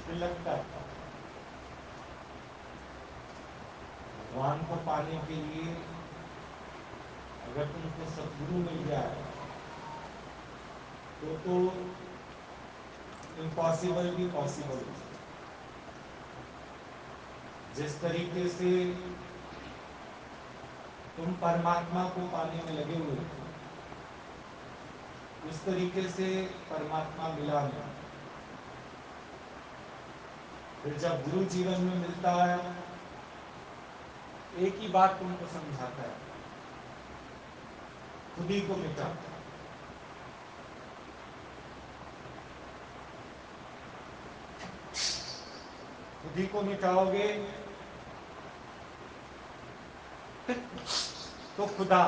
तिलक। भगवान को पाने के लिए अगर तुमको सदगुरु मिल गया है तो इम्पॉसिबल भी पॉसिबल हो सकता है। जिस तरीके से तुम परमात्मा को पाने में लगे हुए थे, उस तरीके से परमात्मा मिला नहीं। फिर जब गुरु जीवन में मिलता है, एक ही बात तुमको समझाता है, खुद ही को मिटा। खुद ही को मिटाओगे तो खुदा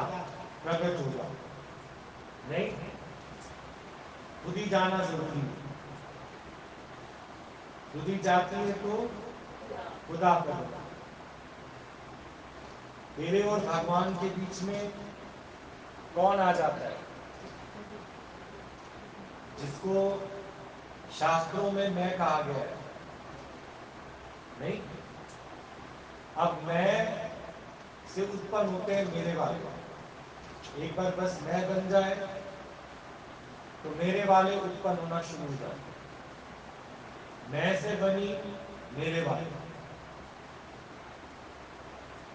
प्रकट होगा। नहीं, खुद ही जाना जरूरी है। खुद ही जाती है तो खुदा प्रकट। तेरे और भगवान के बीच में कौन आ जाता है? जिसको शास्त्रों में मैं कहा गया है। नहीं, अब मैं से उत्पन्न होते हैं मेरे वाले। एक बार बस मैं बन जाए तो मेरे वाले उत्पन्न होना शुरू हो जाते। मैं से बनी मेरे वाले।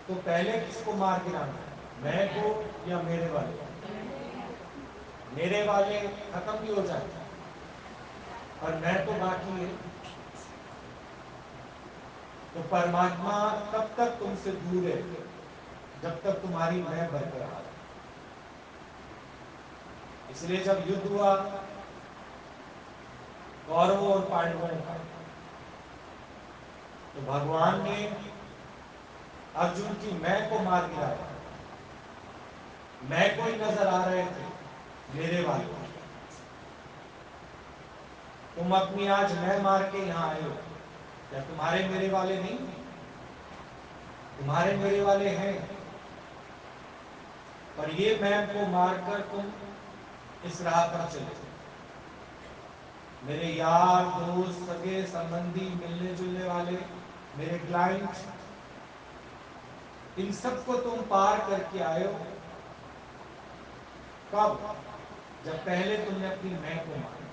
तो पहले किसको मार गिराना है, मैं को या मेरे वाले? मेरे वाले खत्म भी हो जाते और मैं तो बाकी है। तो परमात्मा तब तक तुमसे दूर है जब तक तुम्हारी मैं बरकरार है। इसलिए जब युद्ध हुआ कौरवों और पांडवों का, तो भगवान ने अर्जुन की मैं को मार गिराया। मैं को ही नजर आ रहे थे मेरे वाले। तुम अपनी आज मैं मार के यहां आए हो, क्या तुम्हारे मेरे वाले नहीं? तुम्हारे मेरे वाले हैं, पर ये मैं को मारकर तुम इस राह पर चले। मेरे यार दोस्त सगे संबंधी मिलने जुलने वाले, मेरे क्लाइंट, इन सबको तुम पार करके आए हो। कब? जब पहले तुमने अपनी मैं को माना।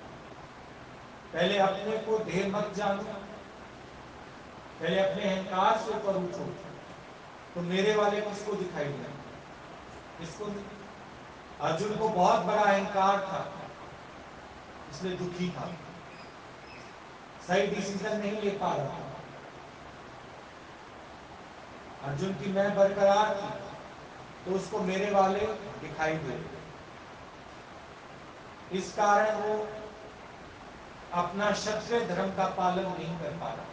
पहले अपने को ढेर मत जानो, पहले अपने अहंकार से ऊपर उठो। तो मेरे वाले किसको दिखाई दिया? किसको नहीं? अर्जुन को बहुत बड़ा अहंकार था, इसलिए दुखी था, सही डिसीजन नहीं ले पा रहा था। अर्जुन की मैं बरकरार थी तो उसको मेरे वाले दिखाई दे। इस कारण वो अपना क्षत्रिय धर्म का पालन नहीं कर पा रहा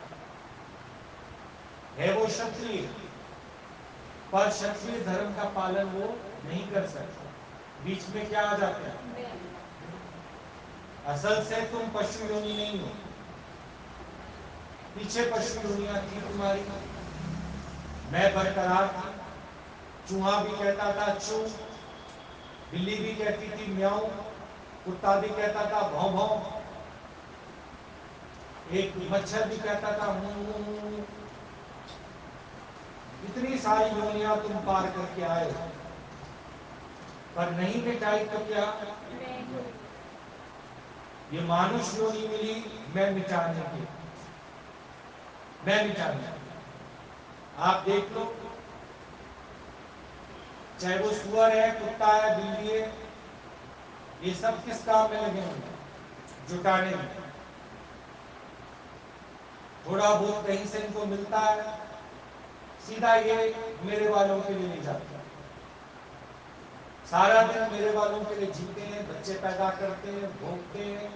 है। वो क्षत्रिय, पर क्षत्रिय धर्म का पालन वो नहीं कर सकता। बीच में क्या आ जाता है? असल से तुम पशु योनि नहीं हो। पीछे पशु योनियां थी तुम्हारी, मैं बरकरार थी। चूहा भी कहता था चू, बिल्ली भी कहती थी म्याऊ, कुत्ता भी कहता था भौं भौं, एक मच्छर भी कहता था मुं। इतनी सारी योनियां तुम पार करके आए, पर नहीं मिटाई तो क्या? ये मानुष योनि मिली मैं मिटाने के, मैं मिटाने। आप देख लो, चाहे वो सुअर है, कुत्ता है, बिल्ली है, ये सब किस काम में लगे होंगे? जुटाने में। थोड़ा बहुत कहीं से इनको मिलता है, सीधा ये मेरे वालों के लिए नहीं जाते। सारा दिन मेरे वालों के लिए जीते हैं, बच्चे पैदा करते हैं, भोगते हैं।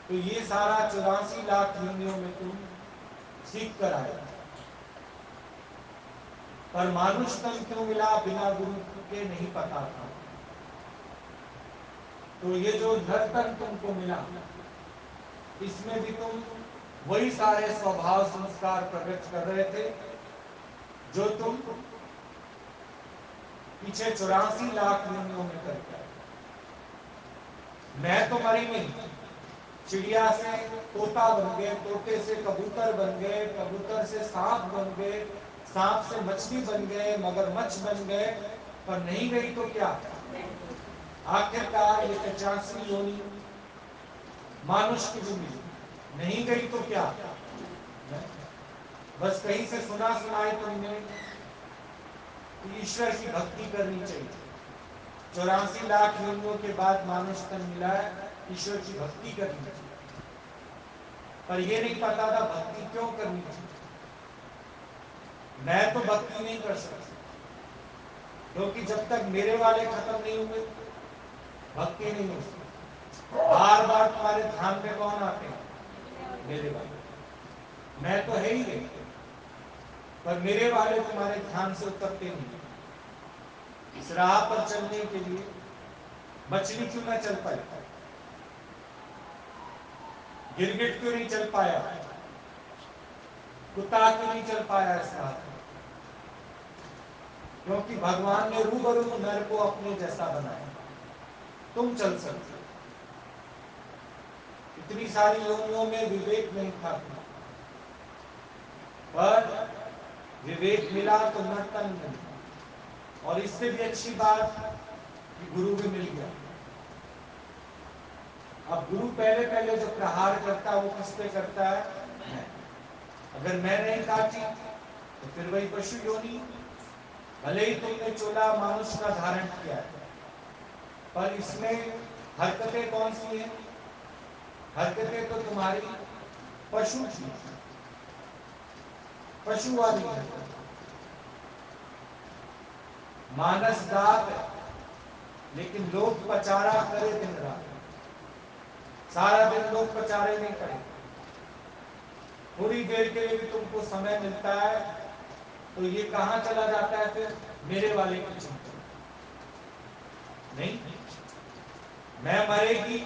तो ये सारा 84 लाख योनियों में तुम सीख कर आए। पर मानुष तन क्यों मिला बिना गुरु के नहीं पता था। तो ये जो नर तन तुमको मिला, इसमें भी तुम वही सारे स्वभाव संस्कार प्रकट कर रहे थे जो तुम पीछे 84 लाख योनियों में करके आए। मैं तो मरी नहीं, चिड़िया से तोता बन गए, तोते से कबूतर बन गए, कबूतर से सांप बन गए, सांप से मछली बन गए, मगरमच्छ बन गए, पर नहीं गई तो क्या? आखिरकार ये 85 योनि मानुष की भी मिली, नहीं गई तो क्या? बस कहीं से सुना सुनाए तुमने कि ईश्वर की भक्ति करनी चाहिए, 84 लाख योनियों के बाद मानुष तन मिला है, ईश्वर की भक्ति करनी चाहिए, पर ये नहीं पता था भक्ति क्यों करनी चाहिए। मैं तो भक्ति नहीं कर सकता, क्योंकि जब तक मेरे वाले खत्म नहीं हुए भक्ति नहीं हो सकती। बार बार तुम्हारे ध्यान में कौन आते हैं? मेरे वाले। मैं तो है ही नहीं, पर मेरे वाले तुम्हारे ध्यान से उतरते नहीं। इस राह पर चलने के लिए मछली क्यों ना चल पाई, गिरगिट क्यों नहीं चल पाया, कुत्ता क्यों नहीं चल पाया इस राह पर? क्योंकि भगवान ने रूबरू नर को अपने जैसा बनाया। तुम चल सकते, इतनी सारी योनियों में विवेक नहीं था, पर विवेक मिला तो नर्तन मिला, और इससे भी अच्छी बात कि गुरु भी मिल गया। अब गुरु पहले पहले जो प्रहार करता है वो किस पे करता है? मैं। अगर मैं नहीं काटी तो फिर वही पशु योनि, भले ही तुमने चोला मानुष का धारण किया है, पर इसमें हरकतें कौन सी हैं? हरकतें तो तुम्हारी पशु की, पशु वाली है। मानस दात है, लेकिन लोग पचारा करे दिन रात, सारा दिन लोग पचारे नहीं करे, थोड़ी देर के लिए भी तुमको समय मिलता है तो ये कहां चला जाता है? फिर मेरे वाले की चिंता। नहीं, मैं मरेगी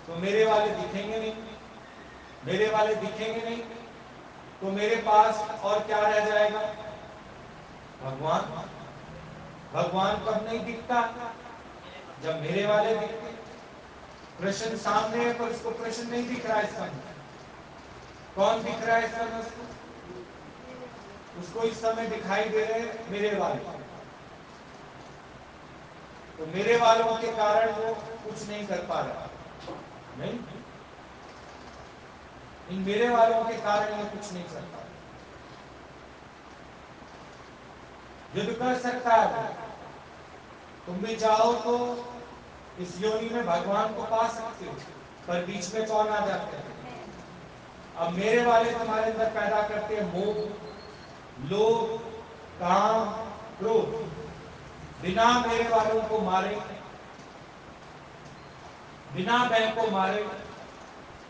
तो मेरे वाले दिखेंगे नहीं, मेरे वाले दिखेंगे नहीं तो मेरे पास और क्या रह जाएगा? भगवान। भगवान कब नहीं दिखता? जब मेरे वाले दिखते। कृष्ण सामने है पर उसको कृष्ण नहीं दिख रहा है इस समय। कौन दिख रहा है इस समय उसको? उसको इस समय दिखाई दे रहे मेरे वाले, तो मेरे वालों के कारण वो कुछ नहीं कर पा रहा। नहीं, इन मेरे वालों के कारण ये कुछ नहीं कर पा रहा। युद्ध कर सकता है वो, तुम भी चाहो तो इस योनि में भगवान को पा सकते हो, पर बीच में कौन आ जाते हैं? अब मेरे वाले तुम्हारे अंदर पैदा करते हैं मोह, लोभ, काम, क्रोध। बिना मेरे वालों को मारे, बिना मैं को मारे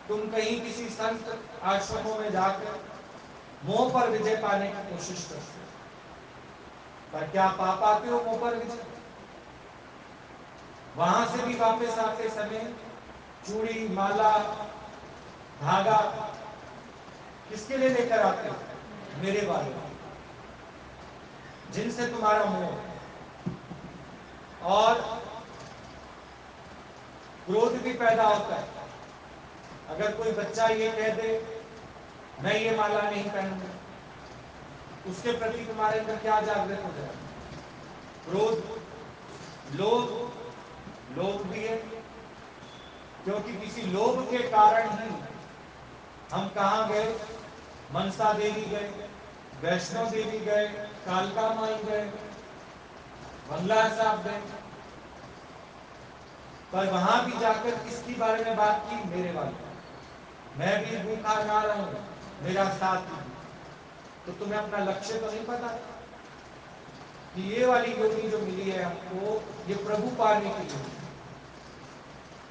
तुम कहीं किसी संत आश्रमों में जाकर मोह पर विजय पाने की कोशिश करते हो, पर क्या पा पाते हो मोह पर विजय? वहां से भी वापस आते समय चूड़ी, माला, धागा किसके लिए लेकर आते हो? मेरे वाले, जिनसे तुम्हारा मोह। और क्रोध भी पैदा होता है। अगर कोई बच्चा ये कह दे मैं ये माला नहीं पहनूंगा, उसके प्रति तुम्हारे अंदर क्या जागृत हो जाए? क्रोध, लोभ। लोभ भी है, क्योंकि किसी लोभ के कारण ही हम कहां गए? मनसा देवी गए, वैष्णो देवी गए, कालका माई गए, बंगला साहब गए, पर वहां भी जाकर किसके बारे में बात की? मेरे वाले। मैं भी भूखा ना रहूं, मेरा साथ भी। तो तुम्हें अपना लक्ष्य तो नहीं पता कि ये वाली योनि जो मिली है हमको, ये प्रभु पाने की योनि,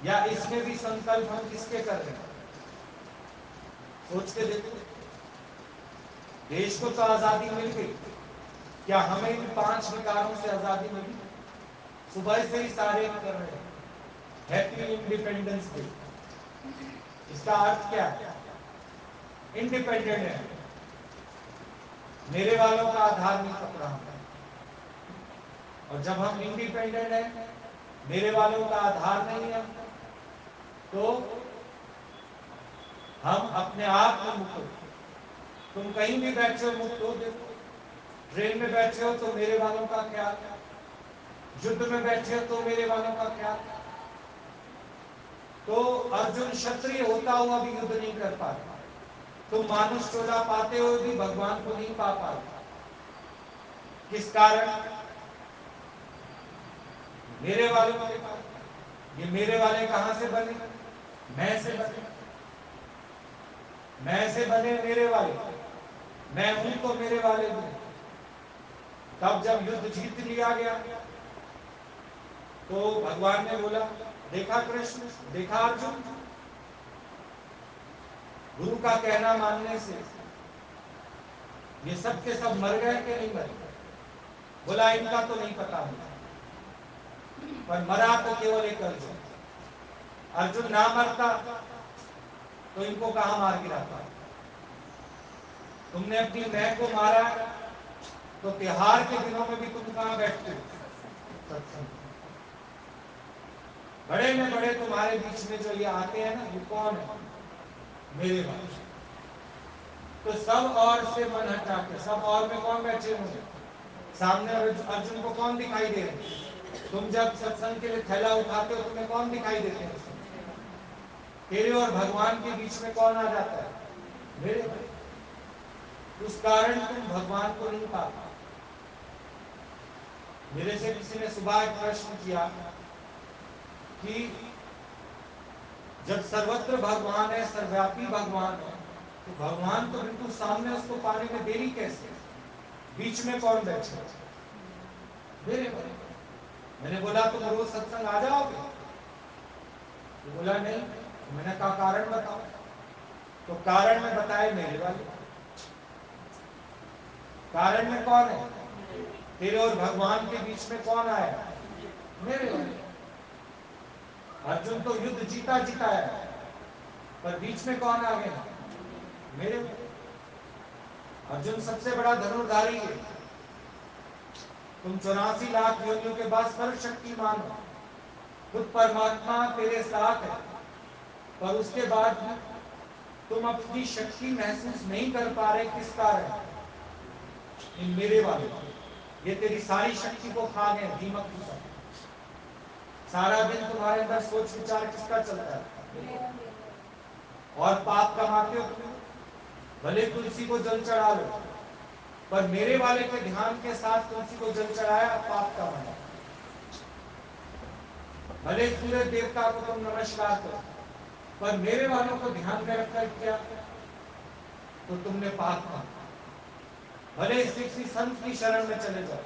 या इसमें भी संकल्प हम किसके कर रहे हैं? सोच के देखो। देश को तो आजादी मिल गई, क्या हमें इन 5 विकारों से आजादी मिली? सुबह से ही सारे कर रहे हैं हैप्पी इंडिपेंडेंस डे। इसका अर्थ क्या है? इंडिपेंडेंट है, मेरे वालों का आधार नहीं पकड़ा हमने। और जब हम इंडिपेंडेंट हैं, मेरे वालों का आधार नहीं है, तो अपने आप में मुक्त हो। तुम कहीं भी बैठे हो मुक्त हो। देखो, ट्रेन में बैठे हो तो मेरे वालों का ख्याल, युद्ध में बैठे हो तो मेरे वालों का ख्याल। तो अर्जुन क्षत्रिय होता हुआ भी युद्ध नहीं कर पाता, तुम मानुष चोला पाते हुए भी भगवान को नहीं पा पाते। किस कारण? मेरे वालों के कारण। ये मेरे वाले कहां से बने? मैं से बने। मैं से बने मेरे वाले, मैं हूं तो मेरे वाले भी। तब जब युद्ध जीत लिया गया तो भगवान ने बोला, देखा कृष्ण, देखा अर्जुन, गुरु का कहना मानने से ये सब के सब मर गए कि नहीं मरे? बोला इनका तो नहीं पता मुझे, पर मरा तो केवल एक अर्जुन। अर्जुन ना मरता तो इनको कहां मार गिराता? तुमने अपनी मैं को मारा, तो त्योहार के दिनों में भी तुम कहां बैठते हो? सत्संग। बड़े में बड़े तुम्हारे बीच में जो ये आते हैं ना, वो कौन है? मेरे वाले। तो सब और से मन हटा के, सब और में कौन बैठे होंगे? सामने अर्जुन को कौन दिखाई दे रहे? तुम जब सत्संग के लिए थैला उठाते हो, तुम्हें कौन दिखाई देते हैं? तेरे और भगवान के बीच में कौन आ जाता है? मेरे भाई। उस कारण तुम भगवान को नहीं पाते। मेरे से किसी ने सुबह एक प्रश्न किया कि जब सर्वत्र भगवान है, सर्वव्यापी भगवान है, तो भगवान तो बिल्कुल सामने, उसको पाने में देरी कैसे? बीच में कौन बैठे? मेरे भाई। मैंने बोला तुम रोज सत्संग आ जाओगे? तो बोला नहीं। तो मैंने कहा कारण बताओ। तो कारण में बताए मेरे वाले। कारण में कौन है? तेरे और भगवान के बीच में कौन आया? मेरे वाले। अर्जुन तो युद्ध जीता जीता है, पर बीच में कौन आ गया? मेरे वाले। अर्जुन सबसे बड़ा धनुर्धारी है। तुम 84 लाख योनियों के बाद सर्वशक्तिमान हो, खुद परमात्मा तेरे साथ है, पर उसके बाद तुम अपनी शक्ति महसूस नहीं कर पा रहे। किस कारण? इन मेरे वाले। ये तेरी सारी शक्ति को खा गए, दीमक की तरह। सारा दिन तुम्हारे अंदर सोच विचार किसका चलता है? और पाप कमाते हो तुम। भले तुलसी को जल चढ़ा लो, पर मेरे वाले के ध्यान के साथ तुलसी को जल चढ़ाया, पाप कमाया। भले सूरज देवता को तुम नमस्कार करो, पर मेरे वालों को ध्यान में रखकर किया तो तुमने पाप कहा। भले किसी संत की शरण में चले जाओ,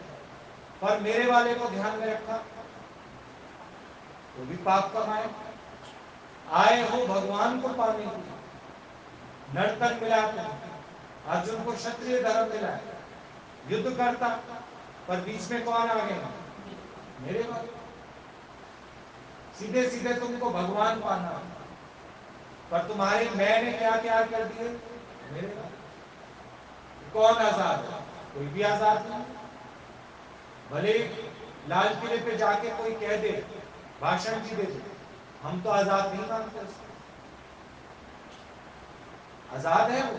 पर मेरे वाले को ध्यान में रखा तो भी पाप कमाए। आए हो भगवान को पाने के लिए, नर्तन मिला तुम। अर्जुन को क्षत्रिय धर्म मिला, युद्ध करता, पर बीच में कौन आ गया? मेरे वाले। सीधे सीधे तुमको भगवान पाना, पर तुम्हारे मैंने क्या क्या कर दिए? मेरे वाले। कौन आजाद है? कोई भी आजाद नहीं। भले लाल किले पे जाके कोई कह दे, भाषण भी दे दे, हम तो आजाद नहीं मानते उसको। आजाद है वो,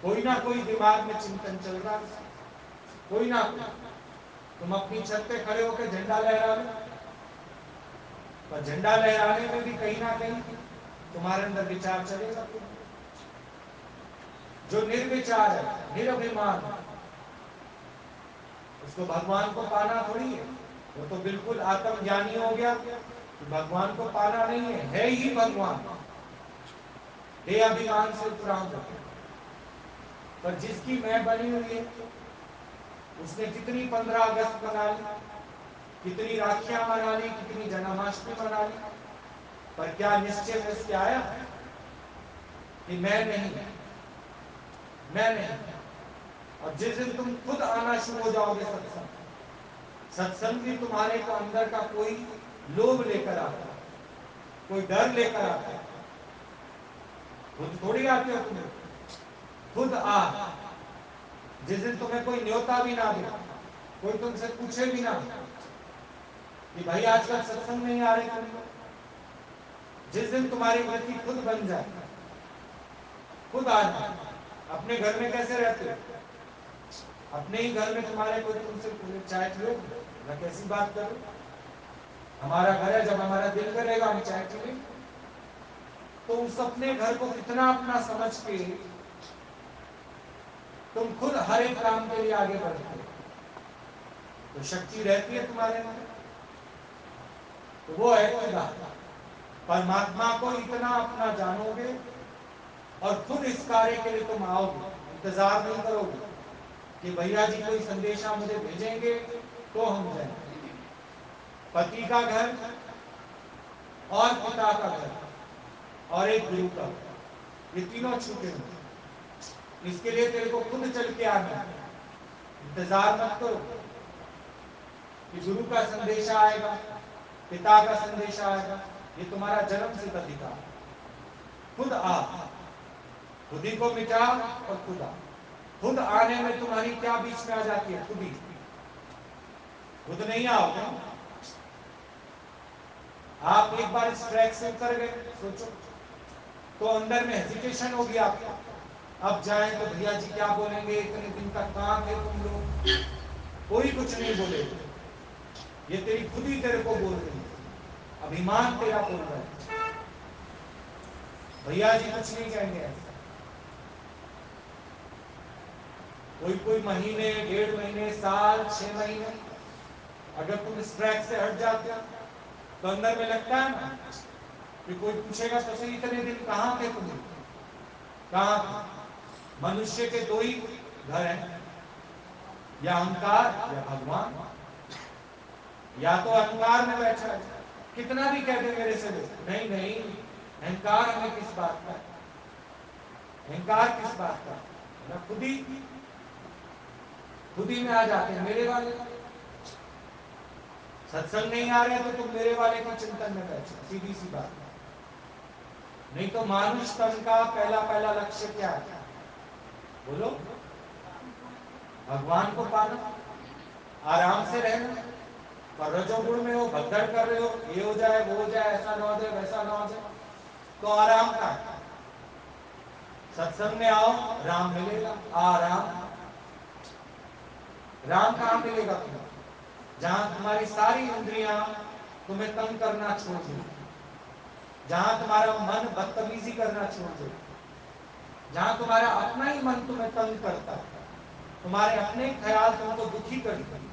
कोई ना कोई दिमाग में चिंतन चल रहा है, कोई ना कोई। तुम अपनी छत पे खड़े होकर झंडा लहरा लो, पर झंडा लहराने में भी कहीं ना कहीं तुम्हारे अंदर विचार चलेगा। जो निर्विचार है, निरभिमान, उसको भगवान को पाना थोड़ी है। वो तो बिल्कुल आत्मज्ञानी हो गया कि भगवान को पाना नहीं है ही भगवान। हे अभिमान से उपरांत हो। पर जिसकी मैं बनी हुई है, उसने कितनी 15 अगस्त मना ली, कितनी राखियां मना ली, कितनी जन्माष्टमी मना ली, पर क्या निश्चय में उसके आया कि मैं नहीं, मैं नहीं। और जिस दिन तुम खुद आना शुरू हो जाओगे सत्संग, सत्संग भी तुम्हारे को अंदर का कोई लोभ लेकर आता है, कोई डर लेकर आता है। खुद थोड़ी आते हो तुम्हें, खुद आ। जिस दिन तुम्हें कोई न्योता भी ना दे, कोई तुमसे पूछे भी ना कि भाई आजकल सत्संग नहीं आ रहे तुम, जिस दिन तुम्हारी वृत्ति खुद बन जाए खुद आना। अपने घर में कैसे रहते हो? अपने ही घर में तुम्हारे कोई तुमसे पूरे चाय पियो ना, कैसी बात करो? हमारा घर है, जब हमारा दिल करेगा हम चाय पिए। तो उस अपने घर को कितना अपना समझ के तुम खुद हर एक काम के लिए आगे बढ़ते हो, तो शक्ति रहती है तुम्हारे अंदर। तो वो है खुदा। परमात्मा को इतना अपना जानोगे और खुद इस कार्य के लिए तुम आओगे, इंतजार नहीं करोगे कि भैया जी कोई संदेशा मुझे भेजेंगे तो हम जाएंगे। पति का घर और पिता का घर और एक गुरु का घर, ये तीनों छूटे हुए। इसके लिए तेरे को खुद चल के आना है। इंतजार मत करो कि गुरु का संदेशा आएगा, पिता का संदेशा आएगा। ये तुम्हारा जन्म सिद्ध अधिकार। खुद आ, खुद ही को मिटा और खुद आ। खुद आने में तुम्हारी क्या बीच में आ जाती है? खुद ही। खुद नहीं आओगे। आप एक बार इस ट्रैक से उतर गए, सोचो तो अंदर में हेजिटेशन होगी आपको। अब जाए तो भैया जी क्या बोलेंगे, इतने दिन तक कहां थे तुम लोग? कोई कुछ नहीं बोले, ये तेरी खुद ही तेरे को बोल रही है, अभिमान तेरा बोल रहा है। भैया जी कुछ नहीं कहेंगे ऐसा। कोई महीने, 1.5 महीने, साल, 6 महीने अगर तुम इस ट्रैक से हट जाते हो तो अंदर में लगता है ना कि कोई पूछेगा तो सही, इतने दिन कहां थे तुम? कहां थे? मनुष्य के दो ही घर हैं, या अहंकार या भगवान। या तो अहंकार में बैठा है, कितना भी कह दे मेरे से नहीं नहीं, अहंकार हमें किस बात का? अहंकार किस बात का? ना खुद ही में आ जाते हैं मेरे वाले। सत्संग नहीं आ रहे तो तुम मेरे वाले के चिंतन में बैठो, सीधी सी बात। नहीं तो मानुष तन का पहला पहला लक्ष्य क्या है? बोलो। भगवान को पाना, आराम से रहना। पर रजोगुण में हो, भगदड़ कर रहे हो, ये हो जाए वो हो जाए, ऐसा ना हो जाए वैसा ना हो जाए, तो आराम का। सत्संग में आओ, राम मिलेगा। आराम। राम कहां मिलेगा तुम्हें? जहां तुम्हारी सारी इंद्रियां तुम्हें तंग करना छोड़ दे, जहां तुम्हारा मन बदतमीजी करना छोड़ दे, जहां तुम्हारा अपना ही मन तुम्हें तंग करता है, तुम्हारे अपने ख्याल तुमको दुखी करते हैं,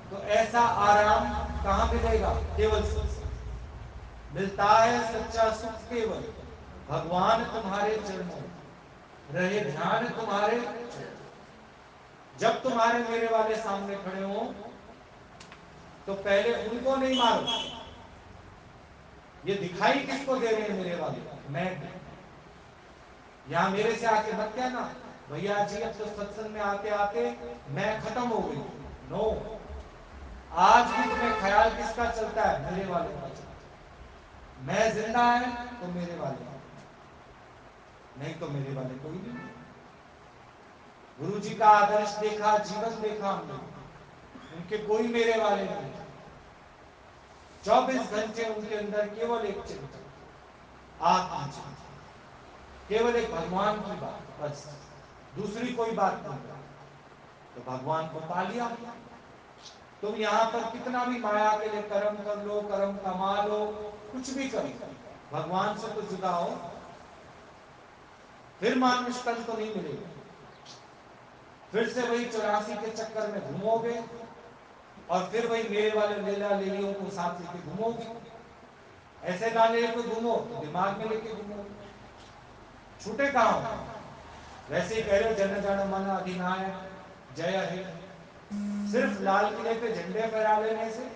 तो ऐसा आराम कहां मिलेगा? केवल सत्संग मिलता है। सच्चा सुख केवल भगवान तुम्हारे चरणों रहे, ध्यान तुम्हारे। जब तुम्हारे मेरे वाले सामने खड़े हो तो पहले उनको नहीं मारो। ये दिखाई किसको दे रहे हैं मेरे वाले? मैं। यहां मेरे से आके मत कहना भैया जी अब तो सत्संग में आते आते मैं खत्म हो गई। नो, आज भी तुम्हें ख्याल किसका चलता है? मेरे वाले का चलता है। मैं जिंदा है तो मेरे वाले, नहीं तो मेरे वाले कोई नहीं। गुरु जी का आदर्श देखा, जीवन देखा हमने, उनके कोई मेरे वाले नहीं। 24 घंटे उनके अंदर केवल एक चिंतन, आत्मचिंतन, केवल एक भगवान की बात, बस दूसरी कोई बात नहीं। तो भगवान को पा लिया। तुम यहाँ पर कितना भी माया के लिए कर्म कर लो, कर्म कमा लो, कुछ भी करो, भगवान से तो जुदा हो, फिर मानुष तन तो नहीं मिलेगा। फिर से वही 84 के चक्कर में घूमोगे और फिर वही मेरे वाले लेला लेलियों को साथ लेके घूमोगे। ऐसे ना लेके घूमो तो दिमाग में लेके घूमो, छूटे कहां हो? वैसे ही कह रहे हो जन गण मन अधिनायक जय हे, सिर्फ लाल किले पे झंडे फहरा लेने से,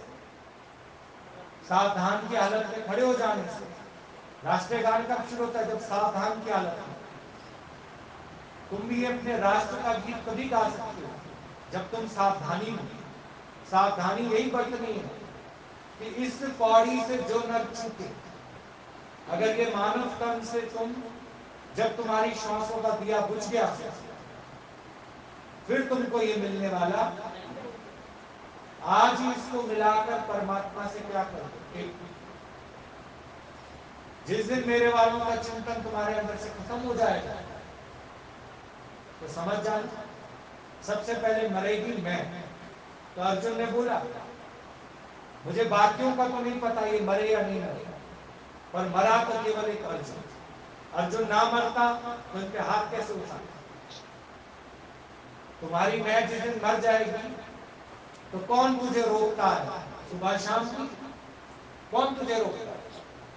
सावधान की हालत में खड़े हो जाने से। राष्ट्रीय गान कब शुरू होता है? जब सावधान की हालत में। तुम भी अपने राष्ट्र का गीत कभी गा सकते हो जब तुम सावधानी हो। सावधानी यही बरतनी है कि इस पौड़ी से जो न छूटे। अगर ये मानव तन से तुम, जब तुम्हारी श्वासों का दिया बुझ गया, फिर तुमको ये मिलने वाला, आज ही इसको मिलाकर परमात्मा से क्या कर दो? एक जिस दिन मेरे वालों का चिंतन तुम्हारे अंदर से खत्म हो जाएगा तो समझ जाना सबसे पहले मरेगी मैं। तो अर्जुन ने बोला मुझे बाकियों का तो नहीं पता ये मरे या नहीं मरे, पर मरा तो केवल एक अर्जुन। अर्जुन ना मरता तो इनके हाथ कैसे उठा। तुम्हारी मैं जिस दिन मर जाएगी तो कौन तुझे रोकता है सुबह शाम की, कौन तुझे रोकता है?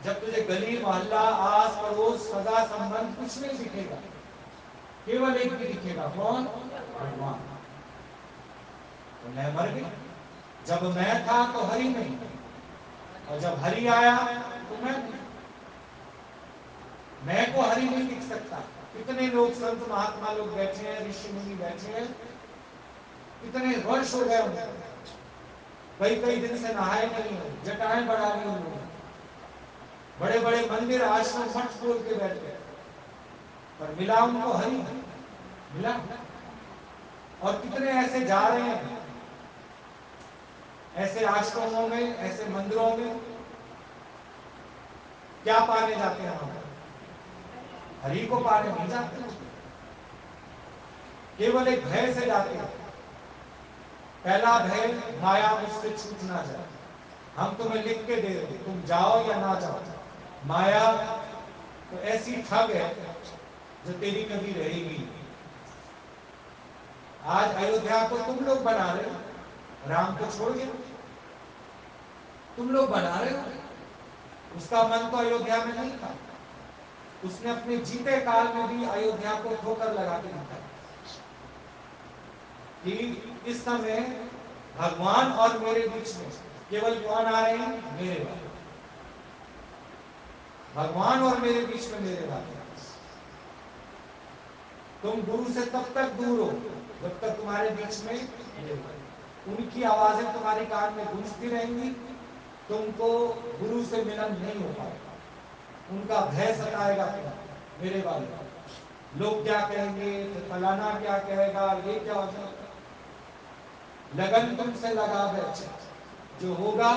जब तुझे गली मोहल्ला आस पड़ोस सगा संबंध कुछ नहीं दिखेगा, केवल एक भी दिखेगा, कौन? भगवान। तो मैं मर गई। जब मैं था तो हरि नहीं, और जब हरि आया तो मैं को हरि नहीं दिख सकता। कितने लोग संत महात्मा लोग बैठे हैं, ऋषि मुनि बैठे हैं, कितने वर्ष हो गए उनको, कई कई दिन से नहाए नहीं हो, जटाएं बढ़ा ली उन लोगों, बड़े बड़े मंदिर आश्रम मठ खोल के बैठ गए, पर मिला उनको हरि? मिला? और कितने ऐसे जा रहे हैं, ऐसे आश्रमों में, ऐसे मंदिरों में, क्या पाने जाते हैं? हम हरि को पाने नहीं जाते, केवल एक भय से जाते हैं। पहला भय माया मुझसे छूट ना जाए। हम तुम्हें लिख के दे रहे, तुम जाओ या ना जाओ। माया तो ऐसी ठग है जो तेरी कभी रहेगी। आज अयोध्या को तुम लोग बना रहे हो, राम को छोड़ गए, तुम लोग बना रहे हो। उसका मन तो अयोध्या में नहीं था, उसने अपने जीते काल में भी अयोध्या को ठोकर लगा के दिखाया कि इस समय भगवान और मेरे बीच में केवल कौन आ रहे हैं? मेरे वाले। भगवान और मेरे बीच में मेरे वाले। तुम गुरु से तब तक दूर हो जब तक तुम्हारे बीच में मेरे वाले। उनकी आवाजें तुम्हारे कान में गूंजती रहेंगी, तुमको गुरु से मिलन नहीं हो पाएगा। उनका भय सताएगा तुम्हें, मेरे वाले। लोग क्या कहेंगे, फलाना क्या कहेगा, ये क्या हो जाएगा। लगन तुमसे लगा बैठे, जो होगा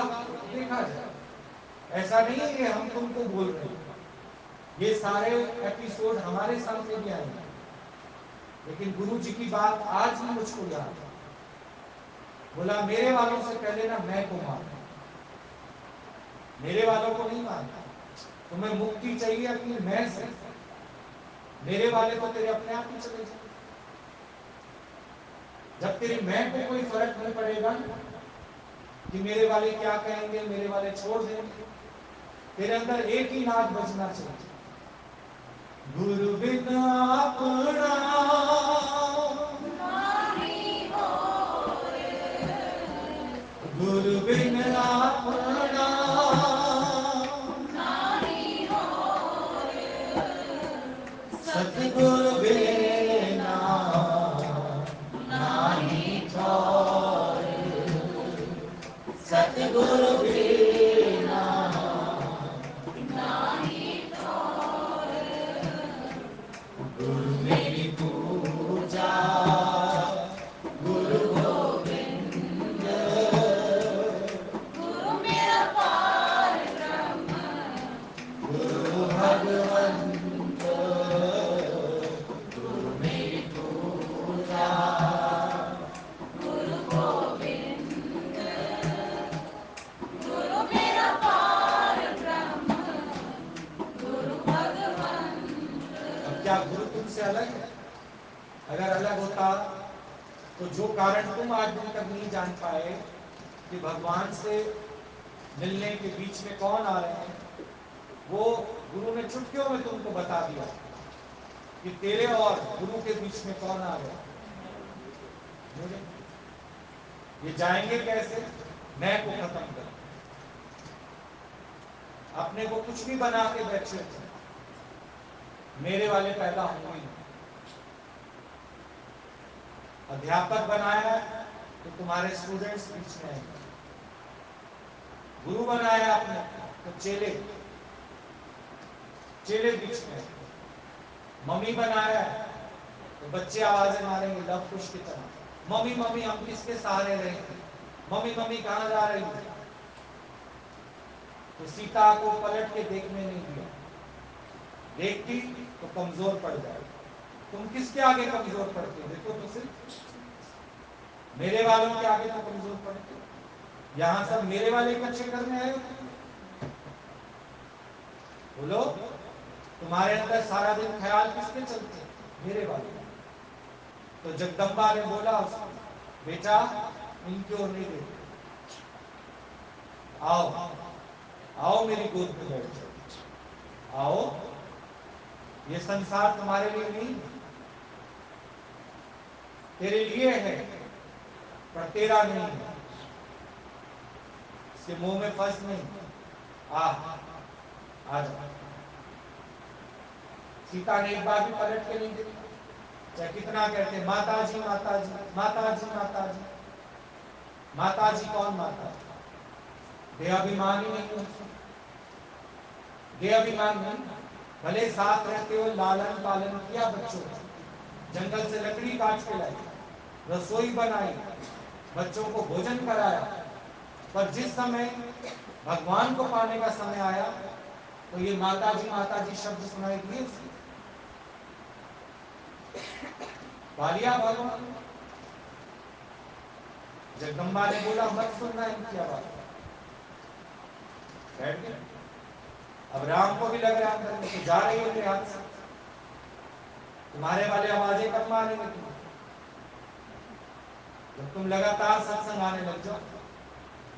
देखा जाए। ऐसा नहीं है कि हम तुमको बोल रहे हैं, ये सारे एपिसोड हमारे सामने भी आएंगे, लेकिन गुरु जी की बात आज भी मुझको याद है। बोला मेरे वालों से पहले ना मैं को मारना, मेरे वालों को नहीं मारना। तुम्हें मुक्ति चाहिए अपनी मैं से, मेरे वाले तो तेरे अपने आप ही चले जाए। जब तेरी मैं को कोई फर्क नहीं पड़ेगा कि मेरे वाले क्या कहेंगे, मेरे वाले छोड़ देंगे, तेरे अंदर एक ही नाद बजना चाहिए, गुरु बिना अपना गुरु बिना अपना सतगुरु बिना नाही ठौर, सतगुरु बिना नाही ठौर। गुरु मेरी पूजा गुरु गोविंद, गुरु मेरा पार ब्रह्म, गुरु भगवंत, गुरु मेरी पूजा गुरु गोविंद, गुरु मेरा पार ब्रह्म, गुरु भगवंत। अब क्या गुरु तुमसे अलग है? अगर अलग होता तो जो कारण तुम आज दिन तक नहीं जान पाए कि भगवान से मिलने के बीच में कौन आ रहे हैं, वो गुरु ने चुटकियों में तुमको बता दिया कि तेरे और गुरु के बीच में कौन आ गया। ये जाएंगे कैसे? मैं को खत्म कर, अपने को कुछ भी बना के बैठे थे, मेरे वाले पैदा होंगे। अध्यापक बनाया तो तुम्हारे स्टूडेंट्स बीच में आएंगे, गुरु बनाया आपने तो चेले चेले बीच में, मम्मी बनाया तो बच्चे आवाजें मारेंगे लव कुश की तरह, मम्मी मम्मी हम किसके सहारे रहेंगे, मम्मी मम्मी कहां जा रही है। तो सीता को पलट के देखने नहीं दिया, देखती तो कमजोर पड़ जाए। तुम किसके आगे कमजोर पड़ते हो? देखो तो सिर्फ मेरे वालों के आगे तो कमजोर पड़ते हो। यहां सब मेरे वाले इकट्ठे करने आए हो। बोलो, तुम्हारे अंदर सारा दिन ख्याल किसके चलते हैं? मेरे वाले। तो जगदम्बा ने बोला उसको, बेटा इनकी ओर नहीं देखो, आओ आओ मेरी गोद में बैठ जाओ, आओ। ये संसार तुम्हारे लिए नहीं, तेरे लिए है, पर तेरा नहीं है। इसके मुंह में फंस नहीं, आ जा। सीता ने एक बार भी पलट के नहीं देखा, चाहे कितना कहते माता जी माता जी माता जी माता जी। माता जी कौन माता? देहाभिमानी नहीं, देहाभिमान नहीं। भले साथ रहते हो, लालन पालन किया बच्चों का, जंगल से लकड़ी काट के लाई, रसोई बनाई, बच्चों को भोजन कराया, पर जिस समय भगवान को पाने का समय आया तो ये माता जी शब्द सुनाई दिए उसको। बालिया भगवान। जगदम्बा ने बोला मत सुनना इनकी आवाज, बैठ गए। अब राम को भी लग रहा है अंदर जा रही है मेरे हाथ से, तुम्हारे वाले आवाजें कब मानेंगे तुम? जब तुम लगातार सत्संग आने लग जाओ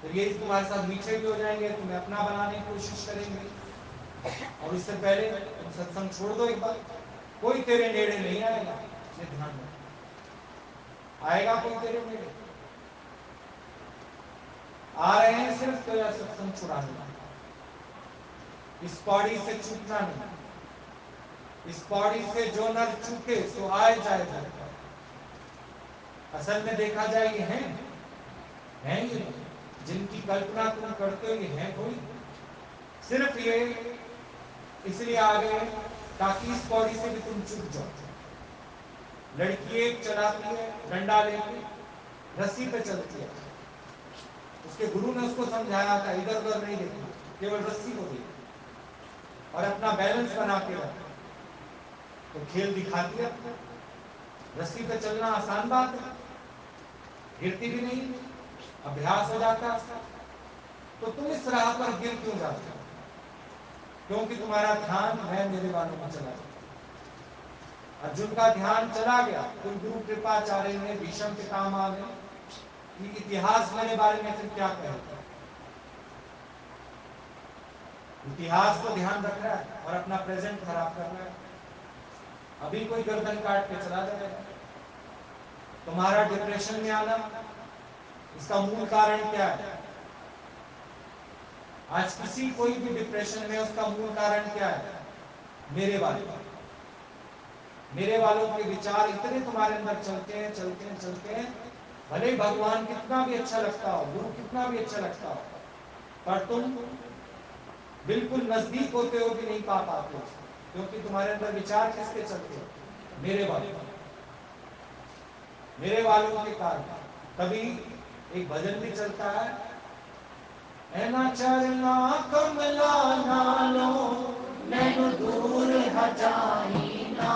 तो ये तुम्हारे साथ मीठे भी हो जाएंगे, तुम्हें अपना बनाने की कोशिश करेंगे। और उससे पहले तुम सत्संग छोड़ दो एक बार, कोई तेरे नेड़े नहीं आएगा। ये ध्यान रखो, आएगा कोई तेरे नेड़े? आ रहे हैं सिर्फ तेरा सत्संग छुड़ाने, इस पौड़ी से छूटना नहीं। इस पौड़ी से जो नर छूटे सो आए जाए घर। असल में देखा जाए ये हैं ये जिनकी कल्पना तुम करते हो, ये है कोई? सिर्फ ये इसलिए आ गए ताकि इस पौड़ी से भी तुम चूक जाओ। लड़की एक चलाती है डंडा लेके, रस्सी पे चलती है। उसके गुरु ने उसको समझाया था इधर उधर नहीं देखना, केवल रस्सी को देखना और अपना बैलेंस बना के रखना। तो खेल दिखाती है, रस्सी पे चलना आसान बात है, गिरती भी नहीं, अभ्यास हो जाता है। तो तुम इस राह पर गिर क्यों जाते हो? क्योंकि तुम्हारा ध्यान मैं मेरे वालों में चला गया। अर्जुन का ध्यान चला गया। कुलगुरु कृपाचार्य ने भीष्म पितामह ने कि इतिहास मेरे बारे में फिर क्या कहेगा? इतिहास को ध्यान रख रहा है और अपना प्रेजेंट खराब कर रहा है। अभी कोई गर्दन काट के चला जाएगा। तुम्हारा डिप्रेशन में आना, इसका मूल कारण क्या है? आज किसी कोई भी डिप्रेशन में उसका मूल कारण क्या है? मेरे वाले, मेरे वालों के विचार इतने तुम्हारे अंदर चलते हैं चलते हैं चलते हैं। भले भगवान कितना भी अच्छा लगता हो, गुरु कितना भी अच्छा लगता हो, पर तुम बिल्कुल नजदीक होते हो भी नहीं पा पाते हो, क्योंकि तुम्हारे अंदर विचार किसके चलते हो? मेरे वालों, मेरे वालों के कारण। तभी एक भजन भी चलता है, ऐना चरना कमला नालो नैनु दूर हटाई ना,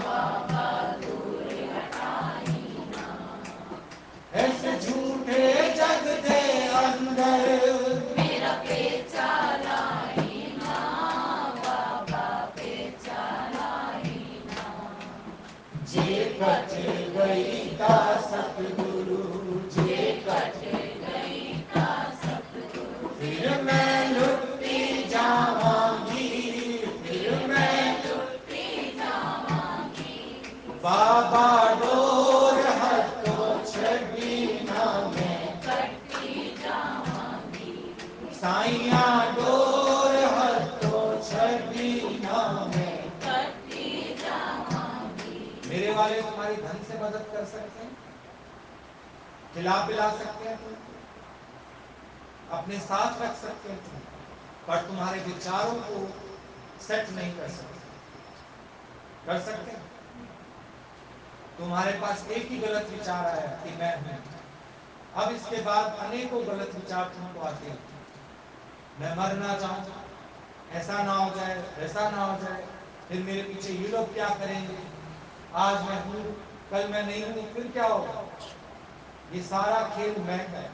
बाबा दूर हटाई ना, ऐसे झूठे जग दे अंदर मेरा पेचा लाई ना, बाबा पेचा लाई ना। जे कट गई का सतगुरु, जे कट गई का सतगुरु, फिर मैं लुटती जावांगी, फिर मैं लुटती जावांगी। बाबा डोर हथों छड़ी ना मैं कटती जावांगी, साइया डोर हथों छड़ी ना मैं कटती जावांगी। मेरे वाले तुम्हारी धन से मदद कर सकते हैं, खिला पिला सकते हैं तुमको, अपने साथ रख सकते हैं तुम, पर तुम्हारे विचारों को सेट नहीं कर सकते। कर सकते हैं? तुम्हारे पास एक ही गलत विचार आया कि मैं हूं, अब इसके बाद अनेकों गलत विचार तुमको आते हैं। मैं मरना चाहूंगा, ऐसा ना हो जाए, ऐसा ना हो जाए, फिर मेरे पीछे ये लोग क्या करेंगे, आज मैं हूँ कल मैं नहीं हूँ, फिर क्या होगा। ये सारा खेल मैं का है।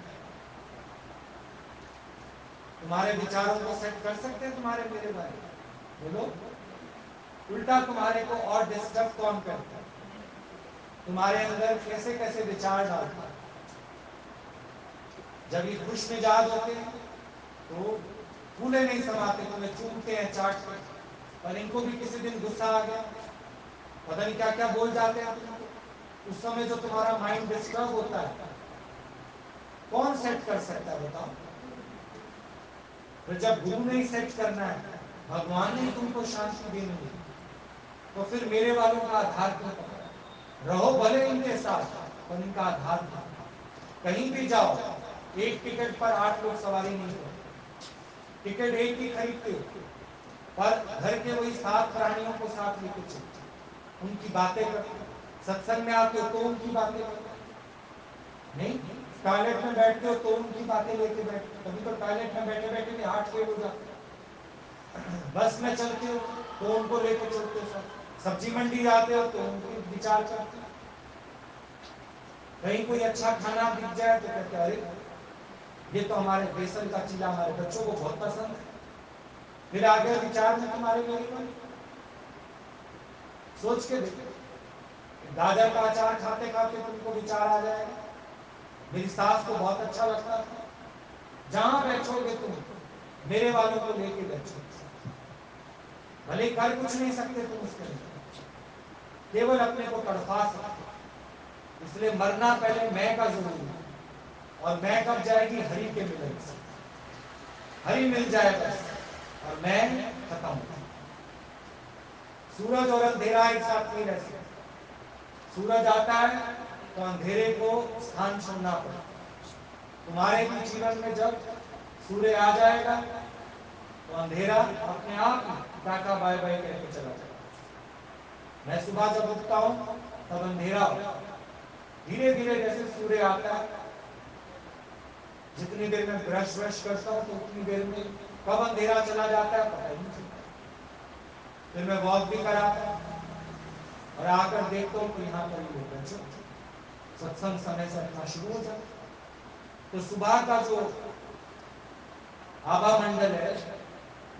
तुम्हारे विचारों को सेट कर सकते हैं तुम्हारे मेरे बारे में, बोलो। उल्टा तुम्हारे को और डिस्टर्ब कौन करता है, तुम्हारे अंदर कैसे कैसे विचार डालता है। जब ये खुश मिजाज होते हैं तो फूले नहीं समाते, तुम्हें चूमते हैं, चाटते हैं, पर इनको भी किसी दिन गुस्सा आ गया, पता नहीं क्या क्या बोल जाते हैं तुमको। उस समय जो तुम्हारा माइंड डिस्टर्ब होता है, कौन सेट कर सकता है बताओ। तो जब गुरु ने ही सेट करना है, भगवान ने तुमको शांति देनी है, तो फिर मेरे वालों का आधार क्यों पकड़ा। रहो भले इनके साथ, पर इनका आधार कहीं भी जाओ, एक टिकट पर 8 लोग सवारी नहीं करते, टिकट एक ही खरीदते हो, पर घर के वही 7 प्राणियों को साथ लेके चलते, उनकी बातें करते, सत्संग में आते हो तो उनकी बातें करते, नहीं टॉयलेट में बैठते हो तो उनकी बातें लेके बैठते, कभी तो टॉयलेट में बैठे बैठे भी हार्ट फेल हो जाते, बस में चलते हो तो उनको लेके चलते हो, सब्जी मंडी जाते हो तो उनके विचार करते हो, कहीं कोई अच्छा खाना दिख जाए तो कहते अरे ये तो हमारे बेसन का चीला हमारे बच्चों को बहुत पसंद है, फिर आगे विचार में तुम्हारे मेरे को सोच के देखो, गाजर का अचार खाते खाते तुमको विचार आ जाएगा, मेरी सास को बहुत अच्छा लगता था, जहां बैठोगे तुम मेरे वालों को लेके बैठो, भले कर कुछ नहीं सकते तुम उसके लिए, केवल अपने को तड़पा सकते, इसलिए मरना पहले मैं का जरूरी है। और मैं कब जाएगी, हरि के मिलन से, हरि मिल जाए बस और मैं खत्म हो। सूरज और अंधेरा एक साथ नहीं रह सकते, सूरज आता है तो अंधेरे को स्थान छोड़ना पड़ता, तुम्हारे भी जीवन में जब सूर्य आ जाएगा तो अंधेरा अपने आप टाटा बाय बाय करके चला जाएगा। मैं सुबह जब उठता हूं तब अंधेरा होता, धीरे धीरे जैसे सूर्य आता है, जितनी देर में ब्रश ब्रश करता हूं तो उतनी देर में कब अंधेरा चला जाता है पता ही नहीं चलता, फिर मैं वॉक भी कराता और आकर देखता हूं कि यहाँ पर ये बच्चों सत्संग समय से अपना शुरू हो जाता। तो सुबह का जो आभा मंडल है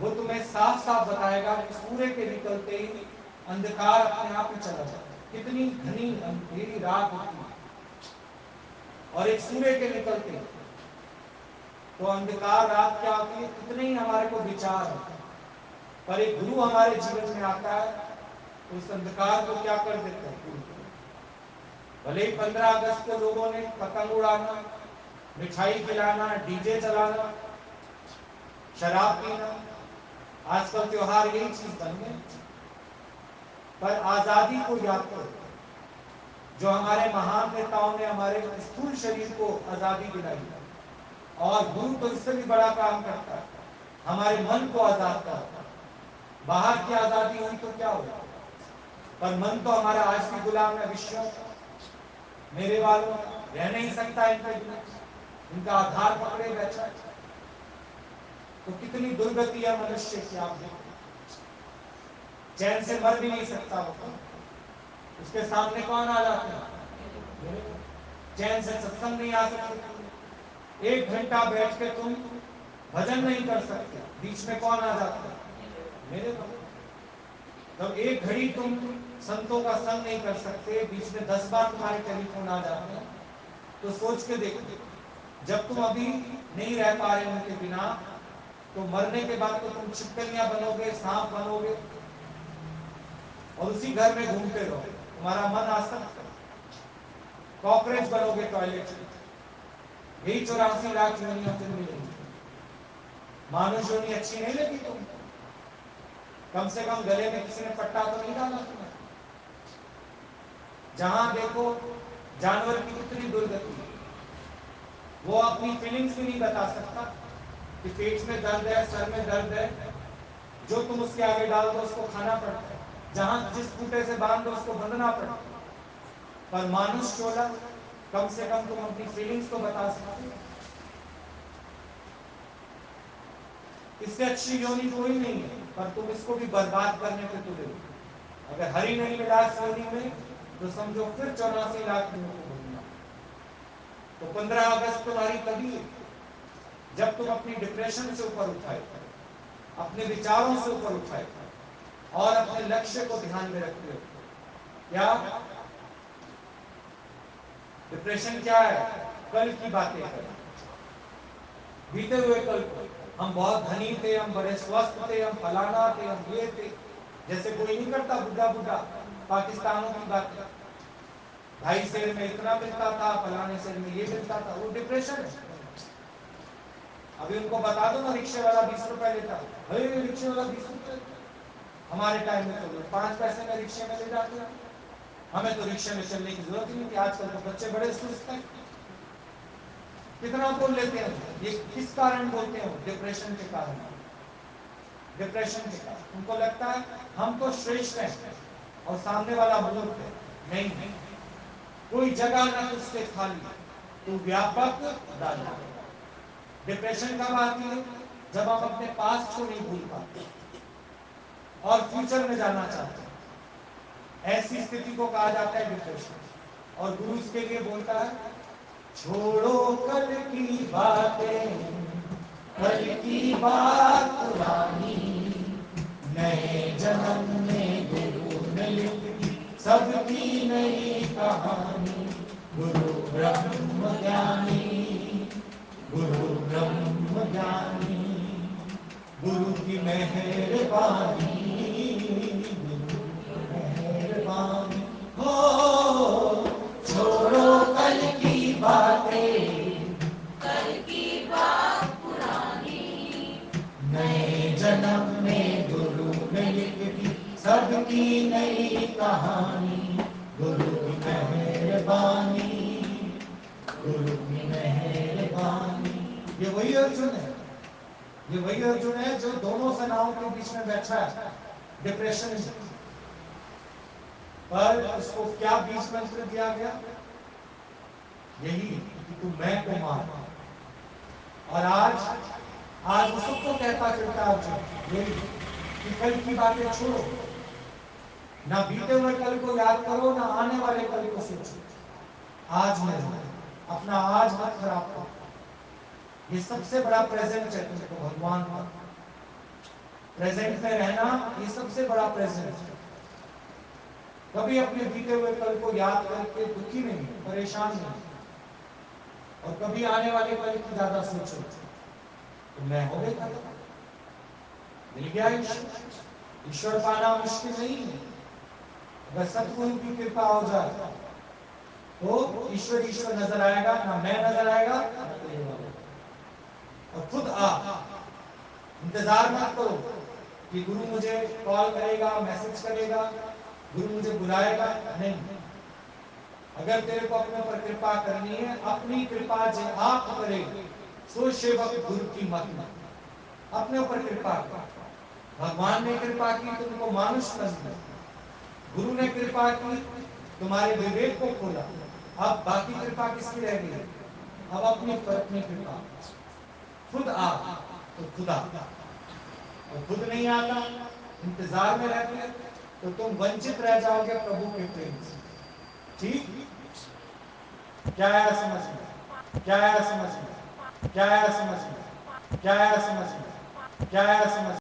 वो तुम्हें साफ साफ बताएगा कि सूर्य के निकलते ही अंधकार अपने आप ही चला जाता है, कितनी घनी अंधेरी रात होती है, और एक सूर्य के निकलते तो अंधकार रात क्या होती है, कितने ही हमारे को विचार होते हैं, पर एक गुरु हमारे जीवन में आता है तो इस अंधकार को क्या कर देता है। भले ही 15 अगस्त को लोगों ने पतंग उड़ाना, मिठाई खिलाना, डीजे चलाना, शराब पीना, आजकल त्योहार यही चीज बन गए, पर आजादी को याद करो, जो हमारे महान नेताओं ने हमारे स्थूल शरीर को आजादी दिलाई, और गुरु तो इससे भी बड़ा काम करता है, हमारे मन को आजाद करता है। बाहर की आजादी हुई तो क्या हुआ, पर मन तो हमारा आज भी गुलाम है विषयों का, मेरे वालों रह नहीं सकता इनके बिना, इनका आधार पकड़े बैठा, तो कितनी दुर्गति है मनुष्य की। आप देखो चैन से मर भी नहीं सकता वो, उसके सामने कौन आ जाते हैं, चैन से सत्संग नहीं आ सकते, 1 घंटा बैठ के तुम भजन नहीं कर सकते, बीच में कौन आ जाता है, मेरे बाबा। तब 1 घड़ी तुम संतों का संग नहीं कर सकते, बीच में 10 बार तुम्हारे टेलीफोन आ जाते हैं, तो सोच के देखो, जब तुम अभी नहीं रह पा रहे उनके बिना, तो मरने के बाद तो तुम छिपकलियां बनोगे, सांप बनोगे, और उसी घर में घूमते रहो, तुम्हारा मन आसक्त, कॉकरोच बनोगे टॉयलेट में, यही 84 लाख योनियां फिर मिलेंगी। मानुष योनि अच्छी नहीं लगी तुमको, कम से कम गले में किसी ने पट्टा तो नहीं डाला तुम्हें। जहां देखो जानवर की कितनी दुर्गति, वो अपनी फीलिंग्स भी नहीं बता सकता कि पेट में दर्द है, सर में दर्द है, जो तुम उसके आगे डाल दो उसको खाना पड़ता है, जहां जिस खूंटे से बांध दो उसको बंधना पड़ता है, पर मानुष चोला कम से कम तुम अपनी फीलिंग्स तो बता सकते हो। इससे अच्छी योनि कोई नहीं है, पर तुम इसको भी बर्बाद करने पे तुले हो। अगर हरि नहीं मिला इस योनि में तो समझो फिर 84 लाख लोगों को भोगना। तो 15 अगस्त तुम्हारी तभी है जब तुम अपनी डिप्रेशन से ऊपर उठाए, अपने विचारों से ऊपर उठाए और अपने लक्ष्य को ध्यान में रखते हो। क्या डिप्रेशन क्या है? कल की बातें करें, बीते हुए कल को। हम बहुत धनी थे, हम बड़े स्वस्थ थे, हम फलाना थे, हम ये थे। जैसे कोई नहीं करता बुढ़ा बुढ़ा पाकिस्तानों की बात, 2.5 शेर में इतना मिलता था, फलाने शेर में ये मिलता था, वो डिप्रेशन है। अभी उनको बता दो ना, रिक्शे वाला 20 रुपए लेता, अरे रिक्शे वाला 20 रुपए। हमारे टाइम में तो 5 पैसे में रिक्शे में ले जाते, हमें तो रिक्शे में चलने की जरूरत ही नहीं थी। आजकल तो बच्चे बड़े सुस्त हैं, कितना बोल लेते हैं। ये किस कारण बोलते हैं? डिप्रेशन के कारण। डिप्रेशन के कारण उनको लगता है हम तो श्रेष्ठ हैं और सामने वाला मूर्ख है। नहीं है, कोई जगह ना उसके खाली, तो व्यापक डाली। डिप्रेशन कब आती है? जब हम अपने पास्ट को नहीं भूल पाते और फ्यूचर में जाना चाहते हैं। ऐसी स्थिति को कहा जाता है डिप्रेशन। और गुरु इसके लिए बोलता है, छोड़ो कल की बातें, कल की बात पुरानी, नए जन्म में गुरु ने लिख दी सबकी नई कहानी। गुरु ब्रह्म ज्ञानी, गुरु ब्रह्म ज्ञानी, गुरु की मेहरबानी, गुरु की मेहरबानी हो। छोड़ो कल की बातें, कल की बात पुरानी, नए जन्म में गुरु ने लिख दी सबकी नई कहानी। गुरु की मेहरबानी, गुरु की मेहरबानी। ये वही अर्जुन है, ये वही अर्जुन है जो दोनों सेनाओं के बीच में बैठा है डिप्रेशन में। पर उसको क्या बीच मंत्र दिया गया? यही कि तू मैं को मान। और आज वो सबको कहता फिरता अर्जुन यही कि कल की बातें छोड़ो, ना बीते हुए कल को याद करो, ना आने वाले कल को सोचो। आज में रहो, अपना आज मत खराब करो। ये सबसे बड़ा प्रेजेंट है तुमको भगवान का। प्रेजेंट में रहना ये सबसे बड़ा प्रेजेंट है। कभी अपने बीते हुए कल को याद करके दुखी नहीं, परेशान नहीं, और कभी आने वाले कल की ज्यादा सोचो तो मैं हो गई खत्म, मिल गया ईश्वर। ईश्वर पाना मुश्किल नहीं है। अगर सतगुरु की कृपा हो जाए तो ईश्वर ईश्वर नजर आएगा, ना मैं नजर आएगा ना तेरे वाला। और खुद आ, इंतजार मत करो कि गुरु मुझे कॉल करेगा, मैसेज करेगा, गुरु मुझे बुलाएगा। नहीं, अगर तेरे को अपने पर कृपा करनी है, अपनी कृपा जे आप करे सो सेवक गुरु की मत। अपने ऊपर कृपा कर। भगवान ने कृपा की तुमको मानुष बन गए, गुरु ने कृपा की तुम्हारे विवेक को खोला। अब बाकी कृपा किसकी रह गई? अब अपनी पर अपनी कृपा। खुद आ तो खुदा, और खुद नहीं आता, इंतजार में रहते तो तुम वंचित रह जाओगे प्रभु के प्रेम से। ठीक? क्या आया समझ में? क्या आया समझ में? क्या आया समझ में? क्या आया समझ में? क्या आया समझ में?